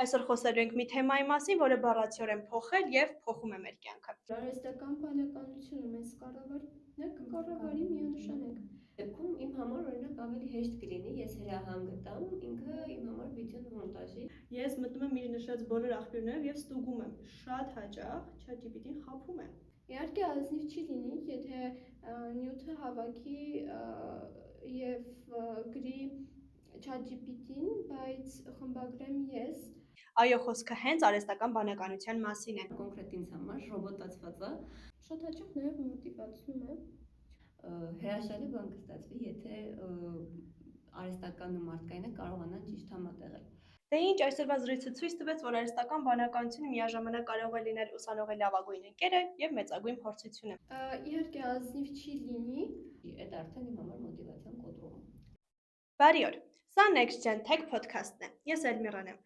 Այսօր խոսելու ենք մի թեմայի մասին, որը բառացիորեն փոխել եւ փոխում է մեր կյանքը։ Արհեստական բանականությունը մեզ կառավարի միանշանակ։ Դեպքում իմ համար օրինակ ավելի հեշտ կլինի, ես հրահանգ տամ, ինքը իմ համար վիդեոն մոնտաժի։ Ես մտնում եմ իր նշած բոլոր աղբյուրներով եւ ստուգում եմ։ Շատ հաճախ ChatGPT-ն խաբում է։ Իհարկե ազնիվ չի լինի, եթե նյութը հավաքի եւ գրի ChatGPT-ին, բայց խմբագրեմ ես։ Այո, խոսքը հենց արհեստական բանականության մասին է։ Կոնկրետ ինձ համար ռոբոտացված է։ Շատ հաճախ նաեւ մոտիվացնում է։ Հրաշալի բան կստացվի, եթե արհեստականն ու մարդկայինը կարողանան ճիշտ համատեղել։ Դե ինչ, այսօրվա զրույցը ցույց տվեց, որ արհեստական բանականությունը միաժամանակ կարող է լինել ուսանողի լավագույն ընկերը եւ մեծագույն փորձությունը։ Իհարկե ազնիվ չի լինի։ Այդ արդեն իմ համար մոտիվացիան կոտրում է։ Բարի օր։ Սա Next Gen Tech Podcast-ն է։ Ես Էլմիրան եմ։